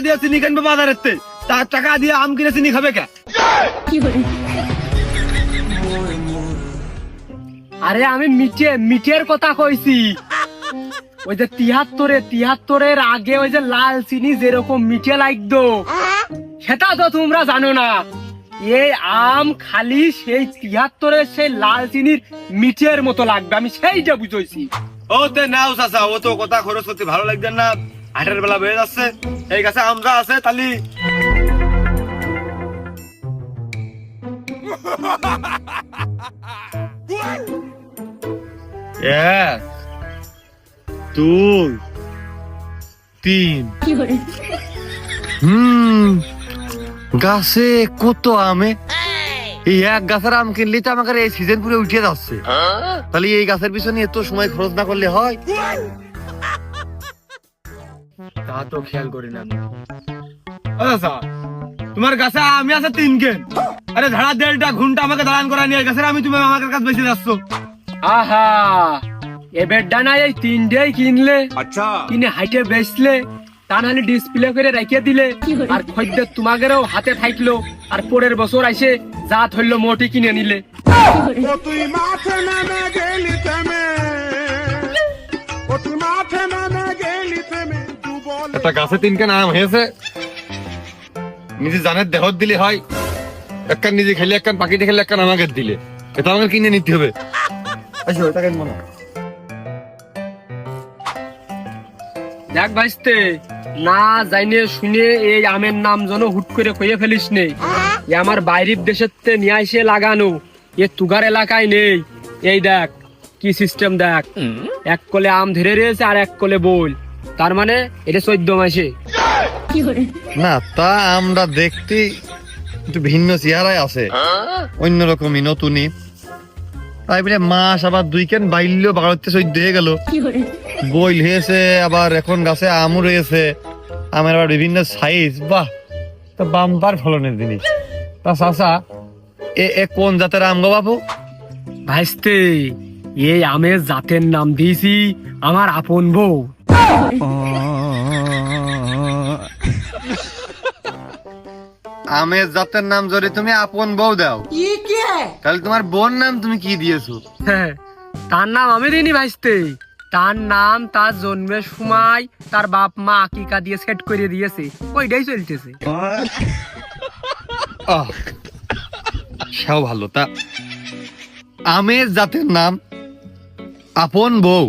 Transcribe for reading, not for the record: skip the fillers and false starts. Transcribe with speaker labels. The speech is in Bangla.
Speaker 1: দিয়ে চিনি কিনবে বাজারেতে, তার টাকা দিয়ে আম কিনে চিনি খাবে কে?
Speaker 2: আরে আমি মিটের কথা কইছি। ওই যে 73-এর আগে ওই যে লাল চিনি যেরকম মিঠে লাগতো, সেটা তো তোমরা জানো না। এই আম খালি সেই 73-এর সেই লাল চিনির মিঠের মতো লাগবে, আমি সেইটা বুঝাইছি।
Speaker 1: ও তে নাও চাচা, ও তো কথা খরচ করতে ভালো লাগবে না, হাটের বেলা বেড়ে যাচ্ছে। এই গাছে আমটা আছে তালি। এক, দুই, তিন। গাছে কত আমে, এই এক গাছের আম কিনলে তো আমাকে এই সিজন পুরো উঠে যাচ্ছে। তাহলে এই গাছের পিছনে এত সময় খরচ না করলে হয়?
Speaker 2: তা তো খেয়াল করি না।
Speaker 1: আচ্ছা, তোমার গাছে আমি আছে 3 কেন? আরে ধারা 1.5টা ঘন্টা আমাকে দাঁড়ান করা নিয়ে গাছের আমি তুমি আমার কাছে বেশি যাচ্ছ।
Speaker 2: আহা, এবার ডানা এই 3টেই কিনলে, আচ্ছা কিনে হাইটে বেচলে, তা নাহলে ডিসপ্লে করে রেখে দিলে, আর খদ্দের তোমাদেরও হাতে থাকলো, আর পরের বছর আইসে যা ধরলো মোটি কিনে নিলে।
Speaker 3: তুই মাঠে নামে গেলি থেমে, তুই মাঠে নামে গেলি থেমে।
Speaker 1: একটা গাছে 3 কেন আম হয়েছে, নিজে জানের দেহত দিলে হয়। একখান নিজে খেলে, একখান পাখিতে খেলে, একখান আমাকে দিলে, এটা আমাকে কিনে নিতে হবে। আচ্ছা ওটা কেন মনে
Speaker 2: দেখ ভাইস্তে, না জাইনে শুনে এই আমের নাম যেন হুট করে কইয়ে ফেলিস নেই। এ আমার বাইরের দেশের তে নিয়ে এসে লাগানো, এ তুগার এলাকায় নেই। এই দেখ কি সিস্টেম, দেখ এক কোলে আম ধরে রয়েছে আর এক কোলে বল, তার মানে এটা 14 মাসে।
Speaker 1: না, তা আমরা দেখতে একটু ভিন্ন চেহারায় আছে, অন্যরকমই নতুনই। তাই বলে মাস আবার 2 কেন বাইল বাড়তে 14 হয়ে গেল, বইল হয়েছে, আবার এখন গাছে আমও রয়েছে, আমের আবার বিভিন্ন সাইজ। বাহ, তা বাম্পার ফলনের জিনিস। তা চাচা, এ কোন জাতের আম গো বাবু?
Speaker 2: ভাইস্তে, এই আমের জাতের নাম দিয়েছি আমার আপন বউ।
Speaker 1: আমের জাতের নাম যদি তুমি আপন বউ দাও, তাহলে তোমার বোন নাম তুমি কি দিয়েছো?
Speaker 2: হ্যাঁ, তার নাম আমি দিইনি ভাইস্তে, তার নাম তার জন্মের সময় তার বাপ মা আকিকা দিয়ে সেট করে দিয়েছে, ওইটাই চলতেছে।
Speaker 1: সেও ভালো। তা আমের জাতের নাম আপন বউ,